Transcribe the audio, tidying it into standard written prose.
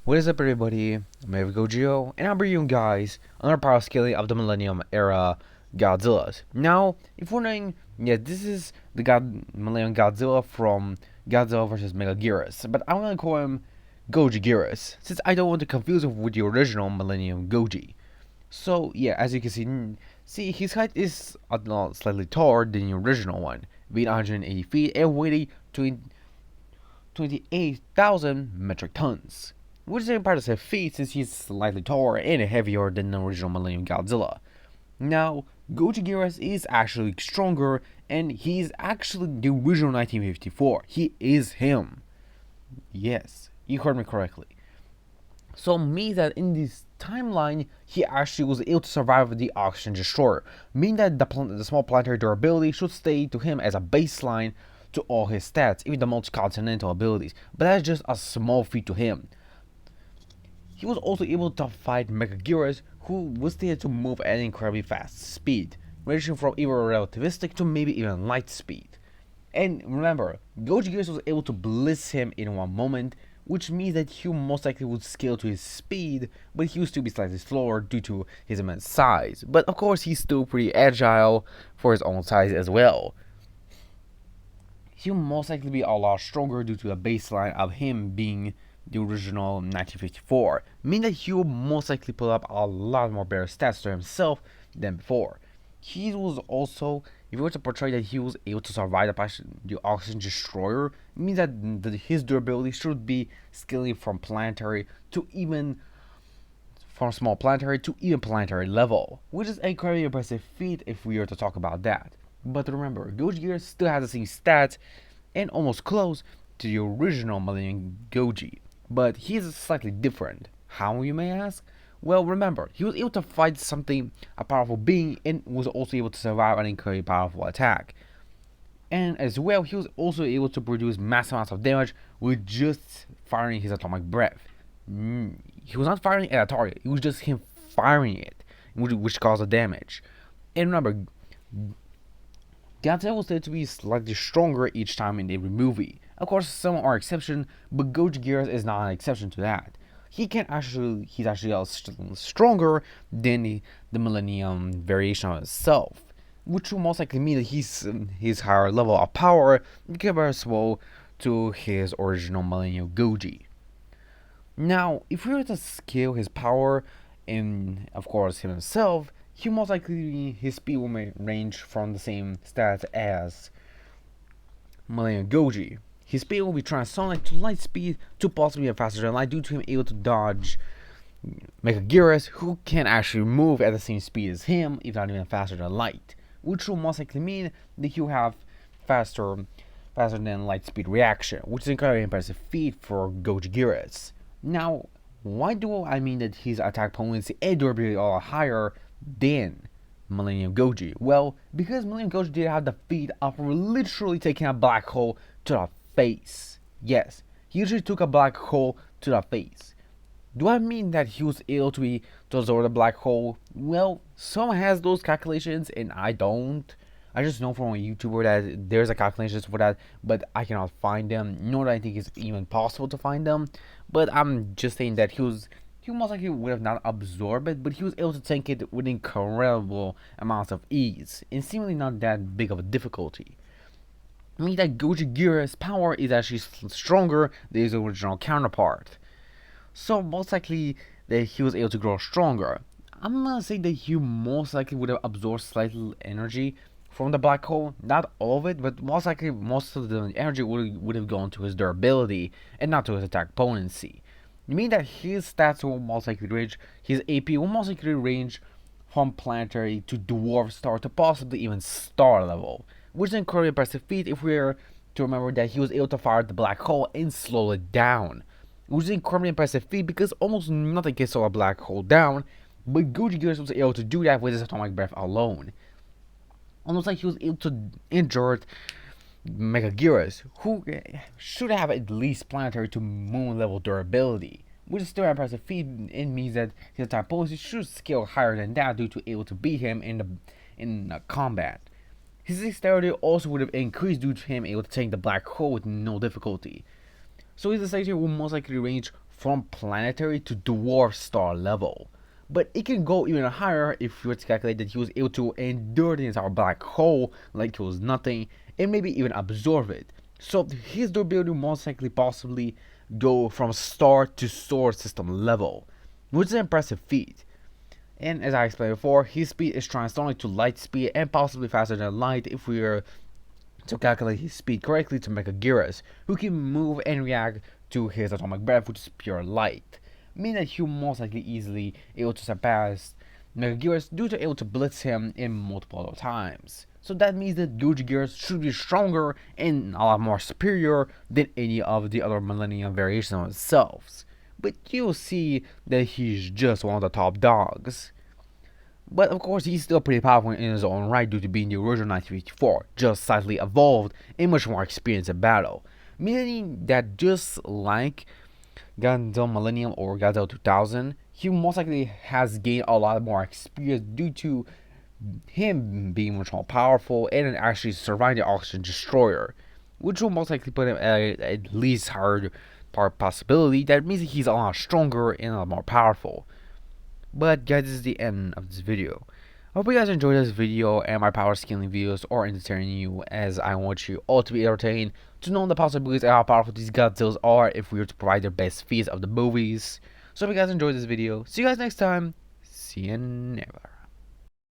What is up, everybody? I'm Godzilla, and I'm bringing you guys another power scaling of the Millennium era Godzillas. Now, if we're wondering, yeah, this is the Millennium Godzilla from Godzilla vs. Megaguirus, but I'm gonna call him Gojigirus, since I don't want to confuse him with the original Millennium Goji. So, yeah, as you can see his height is slightly taller than the original one, being 180 feet and weighing 28,000 metric tons, which is impressive feat since he's slightly taller and heavier than the original Millennium Godzilla. Now, Gojigurus is actually stronger, and he's actually the original 1954. He is him. Yes, you heard me correctly. So means that in this timeline, he actually was able to survive the Oxygen Destroyer, meaning that the small planetary durability should stay to him as a baseline to all his stats, even the multi-continental abilities, but that's just a small feat to him. He was also able to fight Megaguirus, who was able to move at an incredibly fast speed, ranging from even relativistic to maybe even light speed. And remember, Gojigirus was able to blitz him in one moment, which means that he most likely would scale to his speed, but he would still be slightly slower due to his immense size. But of course, he's still pretty agile for his own size as well. He'll most likely be a lot stronger due to the baseline of him being the original 1954, meaning that he will most likely put up a lot more better stats to himself than before. He was also, if you were to portray that he was able to survive the Oxygen Destroyer, it means that his durability should be scaling from planetary to even from small planetary to even planetary level, which is a incredibly impressive feat if we were to talk about that. But remember, Goji still has the same stats and almost close to the original Millennium Goji, but he is slightly different. How, you may ask? Well, remember, he was able to fight something, a powerful being, and was also able to survive an incredibly powerful attack. And as well, he was also able to produce massive amounts of damage with just firing his atomic breath. He was not firing at a target, it was just him firing it, which caused the damage. And remember, Godzilla was said to be slightly stronger each time in every movie. Of course, some are exceptions, but Gojigirus is not an exception to that. He's actually stronger than the Millennium variation of itself, which will most likely mean that he's higher level of power comparable to his original Millennium Goji. Now, if we were to scale his power and, of course, himself, he most likely his speed will range from the same stats as Millennium Goji. His speed will be transonic to light speed to possibly faster than light due to him able to dodge Megaguirus, who can actually move at the same speed as him, if not even faster than light, which will most likely mean that he'll have faster than light speed reaction, which is an incredibly impressive feat for Gojigirus. Now, why do I mean that his attack potency and durability are higher than Millennium Goji? Well, because Millennium Goji did have the feat of literally taking a black hole to the face. Yes, he usually took a black hole to the face. Do I mean that he was able to absorb the black hole? Well, someone has those calculations and I don't. I just know from a YouTuber that there's a calculations for that, but I cannot find them, nor do I think it's even possible to find them. But I'm just saying that he most likely would have not absorbed it, but he was able to take it with incredible amounts of ease, and seemingly not that big of a difficulty. I mean that Gojigirus' power is actually stronger than his original counterpart. So most likely that he was able to grow stronger. I'm gonna say that he most likely would have absorbed slightly energy from the black hole, not all of it, but most likely most of the energy would have gone to his durability and not to his attack potency. You mean that his stats will most likely range, his AP will most likely range from planetary to dwarf star to possibly even star level, which is an incredibly impressive feat if we're to remember that he was able to fire the black hole and slow it down, which is an incredibly impressive feat because almost nothing can slow a black hole down, but Gojigirus was able to do that with his atomic breath alone. Almost like he was able to injure Megaguirus, who should have at least planetary to moon level durability, which is still an impressive feat. It means that his attack potency should scale higher than that due to able to beat him in combat. His dexterity also would have increased due to him able to take the black hole with no difficulty. So his dexterity will most likely range from planetary to dwarf star level. But it can go even higher if you were to calculate that he was able to endure the entire black hole like it was nothing, and maybe even absorb it. So his durability most likely possibly go from star to solar system level, which is an impressive feat. And as I explained before, his speed is transonic to light speed and possibly faster than light if we are to calculate his speed correctly to make a gjigurius, who can move and react to his atomic breath, which is pure light, meaning that he will most likely easily able to surpass Megagearus due to able to blitz him in multiple other times. So that means that Gjigurius should be stronger and a lot more superior than any of the other millennium variations of itself. But you'll see that he's just one of the top dogs. But of course, he's still pretty powerful in his own right due to being the original 1954, just slightly evolved and much more experienced in battle. Meaning that just like Godzilla Millennium or Godzilla 2000, he most likely has gained a lot more experience due to him being much more powerful and actually surviving the Oxygen Destroyer, which will most likely put him at least hard part possibility. That means he's a lot stronger and a lot more powerful. But guys, this is the end of this video. I hope you guys enjoyed this video and my power scaling videos are entertaining you, as I want you all to be entertained to know the possibilities of how powerful these Godzillas are if we were to provide their best feats of the movies. So if you guys enjoyed this video, see you guys next time. See you never.